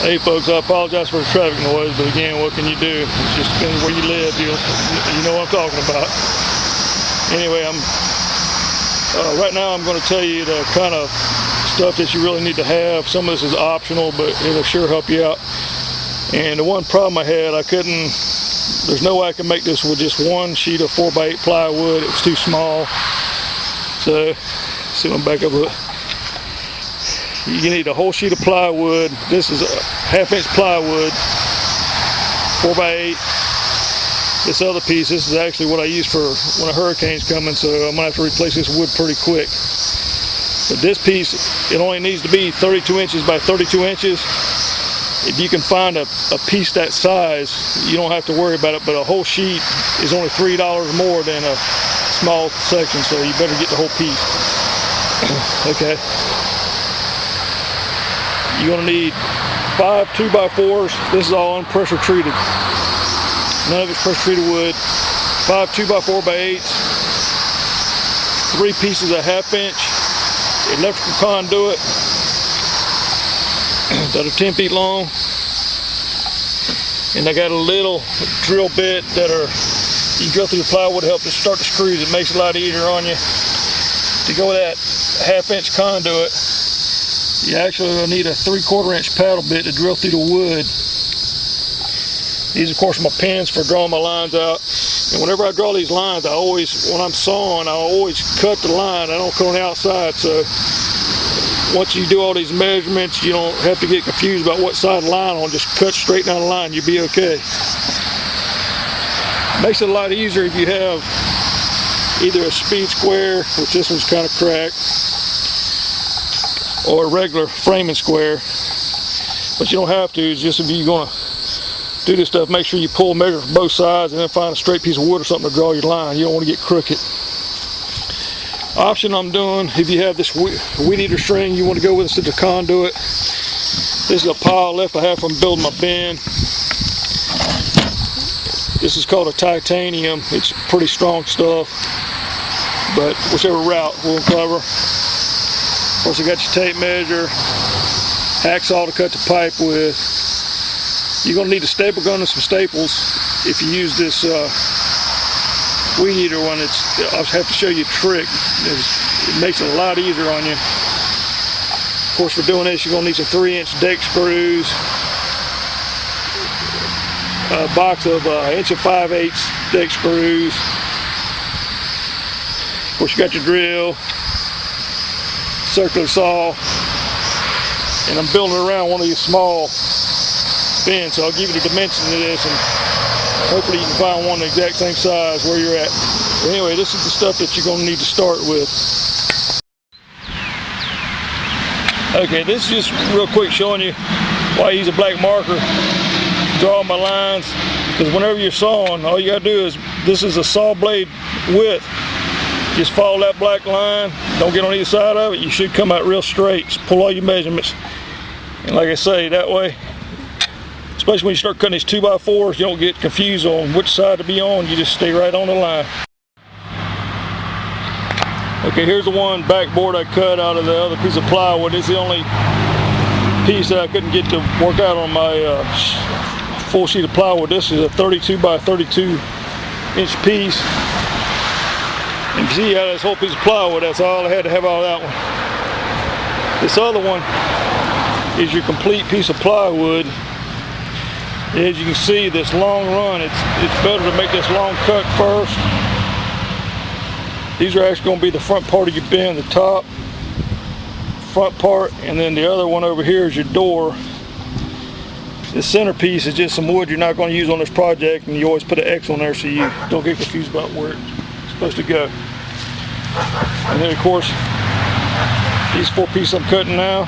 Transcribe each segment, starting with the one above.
Hey folks, I apologize for the traffic noise, but again, what can you do? It just depends where you live. You know what I'm talking about. Anyway, right now I'm going to tell you the kind of stuff that you really need to have. Some of this is optional, but it'll sure help you out. And the one problem I had, there's no way I can make this with just one sheet of 4x8 plywood. It was too small. So, see, I'm back up a little. You need a whole sheet of plywood. This is a 1/2 inch plywood, 4x8. This other piece, this is actually what I use for when a hurricane's coming, so I'm gonna have to replace this wood pretty quick. But this piece, it only needs to be 32 inches by 32 inches. If you can find a piece that size, you don't have to worry about it, but a whole sheet is only $3 more than a small section, so you better get the whole piece. Okay. You're going to need 5 2x4s. This is all unpressure treated. None of it's pressure treated wood. 5 2x4x8s. 3 pieces of 1/2 inch electrical conduit that are 10 feet long. And I got a little drill bit that you drill through the plywood to help to start the screws. It makes it a lot easier on you. To go with that 1/2 inch conduit, you actually will need a 3/4 inch paddle bit to drill through the wood. These, of course, are my pins for drawing my lines out. And whenever I draw these lines, when I'm sawing, I always cut the line. I don't cut on the outside. So once you do all these measurements, you don't have to get confused about what side of the line on. Just cut straight down the line. You'll be okay. Makes it a lot easier if you have either a speed square, which this one's kind of cracked, or a regular framing square. But you don't have to. It's just if you're going to do this stuff, make sure you pull measure from both sides and then find a straight piece of wood or something to draw your line. You don't want to get crooked. Option I'm doing, if you have this weed eater string you want to go with instead of conduit, this is a pile left I have from building my bin. This is called a titanium. It's pretty strong stuff, but whichever route will cover. Of course, you got your tape measure, hacksaw to cut the pipe with. You're going to need a staple gun and some staples if you use this weed eater one. I'll have to show you a trick. It makes it a lot easier on you. Of course, for doing this, you're going to need some 3-inch deck screws, a box of 1 5/8 deck screws. Of course, you got your drill, circular saw, and I'm building around one of these small bins, so I'll give you the dimensions of this, and hopefully you can find one the exact same size where you're at. But anyway, this is the stuff that you're going to need to start with. Okay, this is just real quick showing you why I use a black marker to draw my lines, because whenever you're sawing, all you got to do is, this is a saw blade width. Just follow that black line, don't get on either side of it, you should come out real straight. Just pull all your measurements. And like I say, that way, especially when you start cutting these 2x4s, you don't get confused on which side to be on, you just stay right on the line. Okay, here's the one backboard I cut out of the other piece of plywood. It's the only piece that I couldn't get to work out on my full sheet of plywood. This is a 32 by 32 inch piece. And you see out of this whole piece of plywood, that's all I had to have out of that one. This other one is your complete piece of plywood. As you can see, this long run, it's better to make this long cut first. These are actually going to be the front part of your bin, the top, front part, and then the other one over here is your door. The centerpiece is just some wood you're not going to use on this project, and you always put an X on there so you don't get confused about where it's supposed to go. And then of course, these 4 pieces I'm cutting now,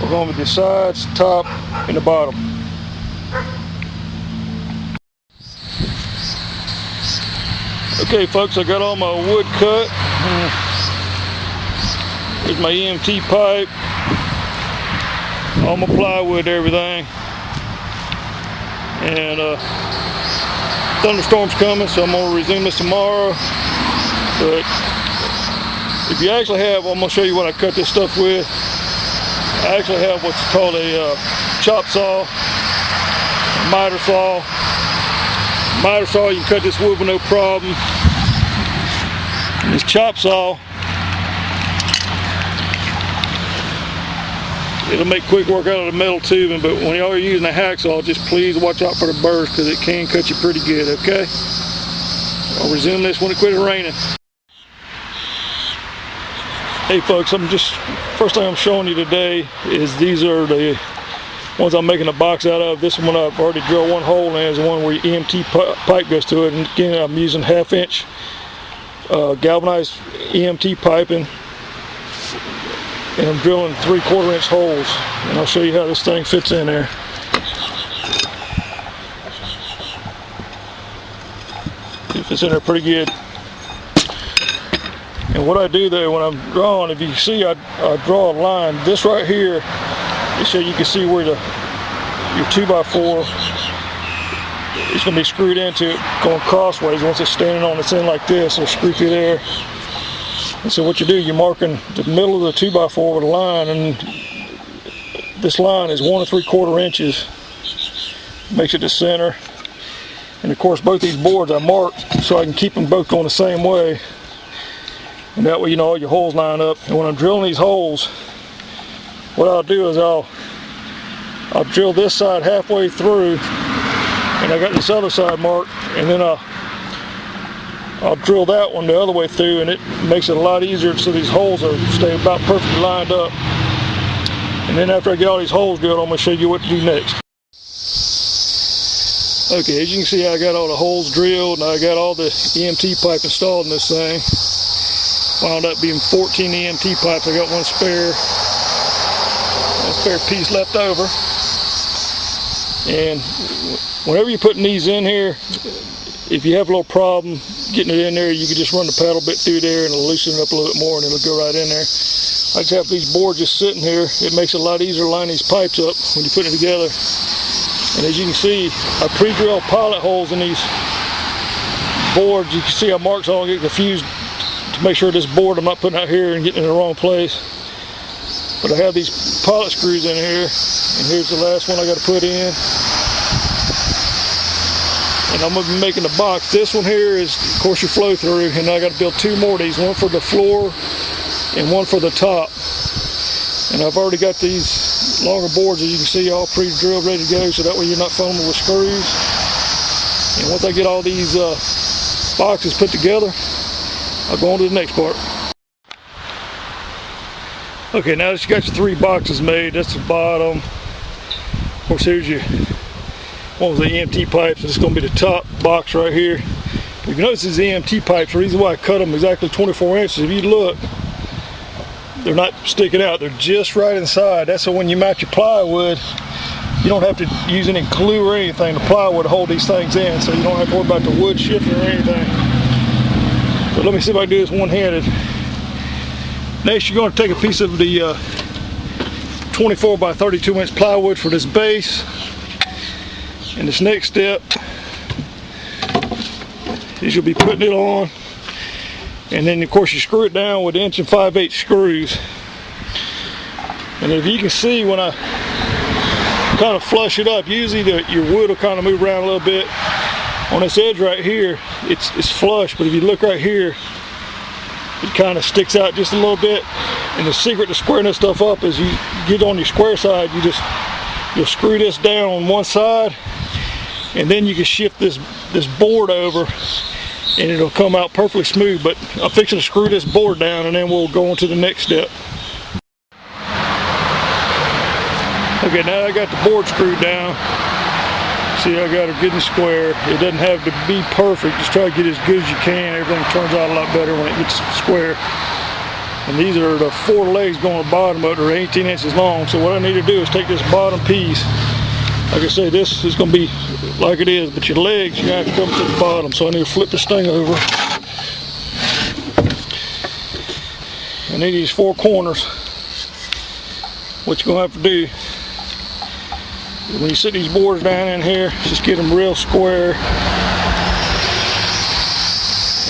we're going with the sides, top, and the bottom. Okay folks, I got all my wood cut. Here's my EMT pipe, all my plywood, everything. And thunderstorm's coming, so I'm going to resume this tomorrow. But if you actually have, I'm going to show you what I cut this stuff with. I actually have what's called a chop saw, miter saw. Miter saw, you can cut this wood with no problem. And this chop saw, it'll make quick work out of the metal tubing, but when you're using a hacksaw, just please watch out for the burrs because it can cut you pretty good, okay? I'll resume this when it quits raining. Hey folks, first thing I'm showing you today is these are the ones I'm making a box out of. This one I've already drilled one hole in, is the one where your EMT pipe goes to it. And again, I'm using 1/2 inch galvanized EMT piping. And I'm drilling 3/4 inch holes, and I'll show you how this thing fits in there. It fits in there pretty good. And what I do there when I'm drawing, if you can see, I draw a line. This right here, just so you can see where your 2x4 is going to be screwed into it, going crossways. Once it's standing on its end like this, it'll screw through there. And so what you do, you're marking the middle of the 2x4 with a line, and this line is 1 3/4 inches. Makes it the center. And of course both these boards I marked so I can keep them both going the same way. And that way, you know, all your holes line up. And when I'm drilling these holes, what I'll do is I'll drill this side halfway through, and I got this other side marked, and then I'll drill that one the other way through, and it makes it a lot easier so these holes stay about perfectly lined up. And then after I get all these holes drilled, I'm going to show you what to do next. Okay, as you can see, I got all the holes drilled, and I got all the EMT pipe installed in this thing. Wound up being 14 EMT pipes. I got one spare piece left over. And whenever you're putting these in here, if you have a little problem getting it in there, you can just run the paddle bit through there and it'll loosen it up a little bit more, and it'll go right in there. I just have these boards just sitting here. It makes it a lot easier to line these pipes up when you put it together. And as you can see, I pre-drilled pilot holes in these boards. You can see I marked so I don't get confused, to make sure this board I'm not putting out here and getting in the wrong place. But I have these pilot screws in here, and here's the last one I got to put in. And I'm going to be making the box. This one here is, of course, your flow through, and I got to build 2 more of these, one for the floor and one for the top. And I've already got these longer boards, as you can see, all pre-drilled, ready to go, so that way you're not fumbling with screws. And once I get all these boxes put together, I'll go on to the next part. Okay, now that you got your 3 boxes made, that's the bottom. Of course, here's your one with the EMT pipes. This is going to be the top box right here. If you notice these EMT pipes, the reason why I cut them exactly 24 inches, if you look, they're not sticking out. They're just right inside. That's so when you mount your plywood, you don't have to use any glue or anything. The plywood will hold these things in, so you don't have to worry about the wood shifting or anything. So let me see if I can do this one-handed. Next, you're going to take a piece of the 24 by 32 inch plywood for this base. And this next step is you'll be putting it on, and then of course you screw it down with 1 5/8" screws. And if you can see, when I kind of flush it up, usually your wood will kind of move around a little bit. On this edge right here, it's flush, but if you look right here, it kind of sticks out just a little bit. And the secret to squaring this stuff up is you get on your square side, you'll screw this down on one side, and then you can shift this board over, and it'll come out perfectly smooth. But I'm fixing to screw this board down, and then we'll go on to the next step. Okay, now I got the board screwed down. See, I got it good and square. It doesn't have to be perfect. Just try to get as good as you can. Everything turns out a lot better when it gets square. And these are the 4 legs going to the bottom, but they're 18 inches long. So what I need to do is take this bottom piece. Like I say, this is going to be like it is, but your legs, you're going to have to come to the bottom. So I need to flip this thing over. I need these 4 corners. What you're going to have to do, when you set these boards down in here, just get them real square.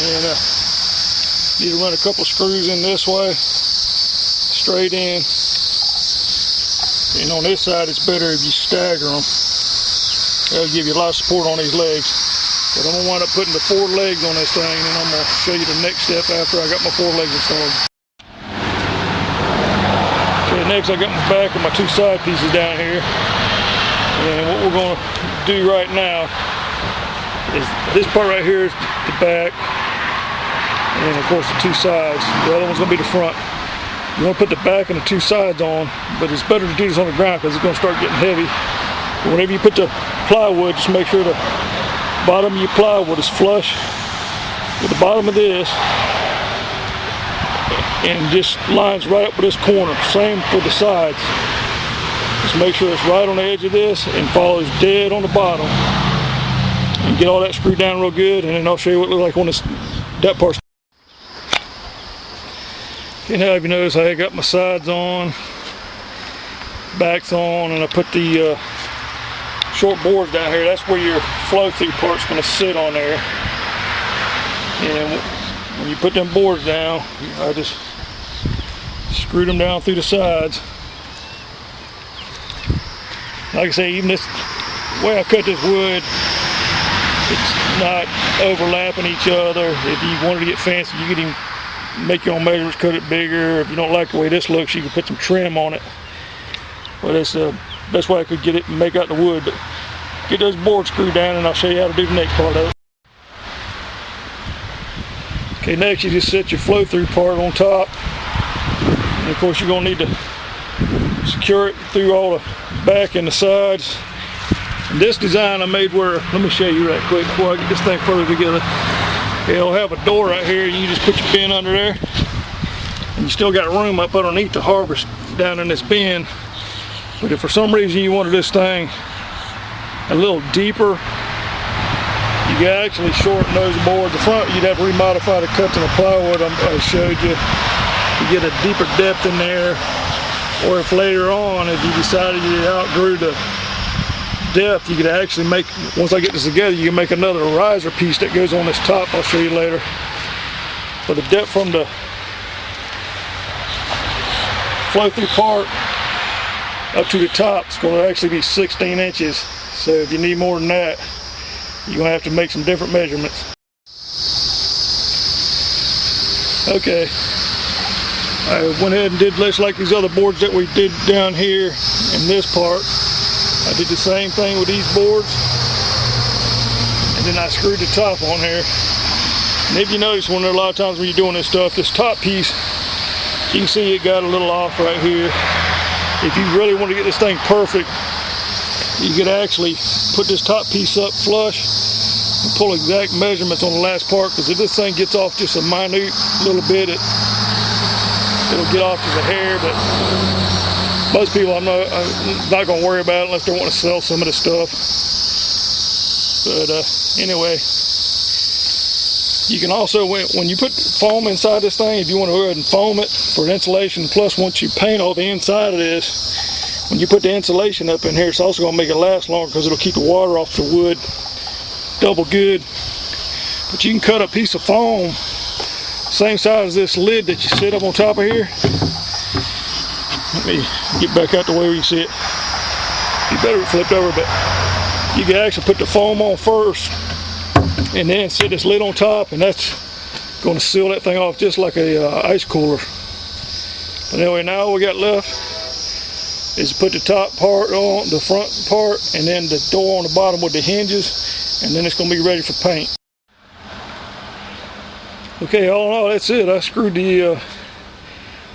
And need to run a couple screws in this way, straight in. And on this side, it's better if you stagger them. That'll give you a lot of support on these legs. But I'm going to wind up putting the 4 legs on this thing, and I'm going to show you the next step after I got my 4 legs installed. Okay, next I got my back and my 2 side pieces down here. And what we're going to do right now is this part right here is the back, and of course the 2 sides. The other one's going to be the front. You want to put the back and the 2 sides on, but it's better to do this on the ground because it's going to start getting heavy. But whenever you put the plywood, just make sure the bottom of your plywood is flush with the bottom of this, and just lines right up with this corner. Same for the sides. Just make sure it's right on the edge of this and follows dead on the bottom. And get all that screwed down real good, and then I'll show you what it looks like on that part. Okay, now if you notice, I got my sides on, backs on, and I put the short boards down here. That's where your flow-through part's going to sit on there. And when you put them boards down, I just screw them down through the sides. Like I say, even this way I cut this wood, it's not overlapping each other. If you wanted to get fancy, you could even make your own measurements, cut it bigger. If you don't like the way this looks, you can put some trim on it. But it's the best way I could get it and make out the wood. But get those boards screwed down, and I'll show you how to do the next part of it. Okay, next you just set your flow-through part on top. And of course you're going to need to secure it through all the back and the sides. And this design I made where, let me show you right quick before I get this thing further together. It'll have a door right here. You just put your bin under there, and you still got room up underneath to harvest down in this bin. But if for some reason you wanted this thing a little deeper, you can actually shorten those boards. The front, you'd have to remodify the cuts in the plywood I showed you to get a deeper depth in there. Or if later on, if you decided you outgrew the depth, you could actually make, once I get this together, you can make another riser piece that goes on this top. I'll show you later. But the depth from the flow-through part up to the top is going to actually be 16 inches. So if you need more than that, you're going to have to make some different measurements. Okay, I went ahead and did just like these other boards that we did down here in this part. I did the same thing with these boards, and then I screwed the top on here. And if you notice, a lot of times when you're doing this stuff, this top piece, you can see it got a little off right here. If you really want to get this thing perfect, you could actually put this top piece up flush and pull exact measurements on the last part, because if this thing gets off just a minute little bit, it'll get off as a hair. But most people, I'm not going to worry about it unless they want to sell some of the stuff. But anyway, you can also, when you put foam inside this thing, if you want to go ahead and foam it for insulation, plus once you paint all the inside of this, when you put the insulation up in here, it's also going to make it last longer because it'll keep the water off the wood double good. But you can cut a piece of foam same size as this lid that you sit up on top of here. Let me get back out the way where you see it. You better flip over, but you can actually put the foam on first and then set this lid on top, and that's going to seal that thing off just like a ice cooler. But anyway, now all we got left is to put the top part on, the front part, and then the door on the bottom with the hinges, and then it's going to be ready for paint. Okay, all in all, that's it. I screwed the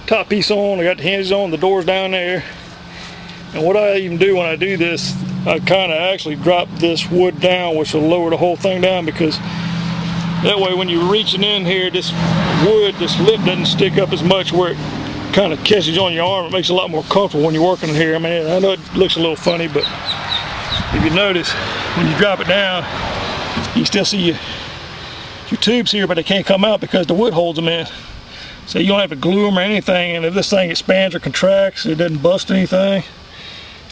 top piece on, I got the hinges on, the door's down there. And what I even do when I do this, I kind of actually drop this wood down, which will lower the whole thing down, because that way when you're reaching in here, this wood, this lip doesn't stick up as much where it kind of catches on your arm. It makes it a lot more comfortable when you're working here. I mean, I know it looks a little funny, but if you notice, when you drop it down, you still see your tubes here, but they can't come out because the wood holds them in. So you don't have to glue them or anything, and if this thing expands or contracts, it doesn't bust anything.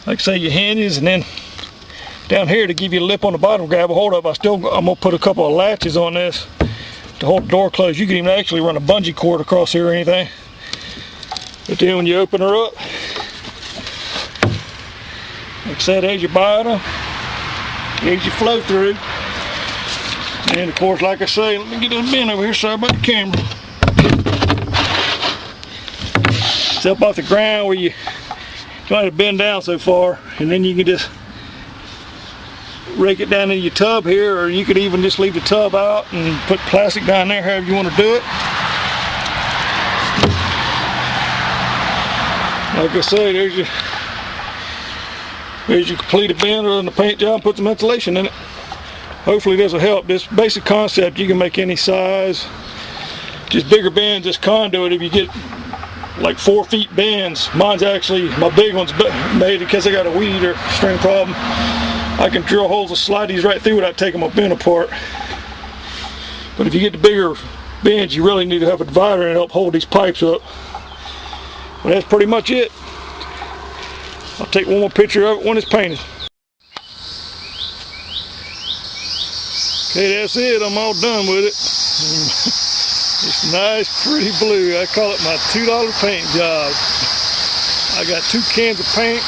Like say your hinges, and then down here to give you a lip on the bottom, grab a hold of. I'm gonna put a couple of latches on this to hold the door closed. You can even actually run a bungee cord across here or anything. But then when you open her up, Like I said, there's your bottom, here's your flow through. And of course, like I say, let me get this bin over here so about the camera. It's up off the ground where you don't have to bend down so far, and then you can just rake it down in your tub here, or you could even just leave the tub out and put plastic down there, however you want to do it. Like I say, there's your completed bin on the paint job. Put some insulation in it. Hopefully this will help. This basic concept you can make any size. Just bigger bins, just conduit. If you get like 4 feet bins, mine's actually, my big one's made because I got a weed or string problem. I can drill holes and slide these right through without taking my bin apart. But if you get the bigger bins, you really need to have a divider to help hold these pipes up. But that's pretty much it. I'll take one more picture of it when it's painted. Okay, that's it. I'm all done with it. It's nice, pretty blue. I call it my $2 paint job. I got 2 cans of paint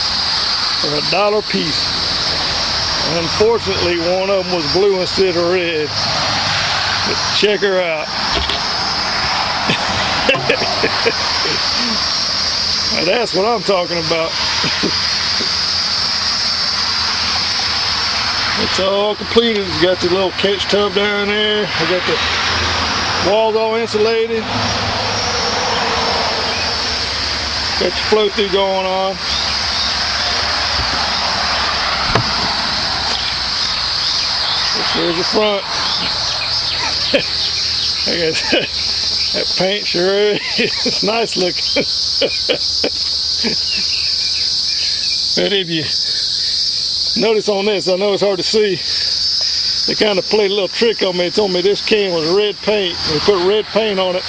for $1 a piece. Unfortunately, one of them was blue instead of red. But check her out. Now that's what I'm talking about. It's all completed. It's got the little catch tub down there. I got the walls all insulated. Got the flow through going on. There's the front. I guess that paint sure is nice looking. But if you notice on this, I know it's hard to see, they kind of played a little trick on me. It told me this can was red paint. They put red paint on it.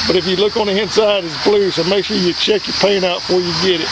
But if you look on the inside, it's blue, so make sure you check your paint out before you get it.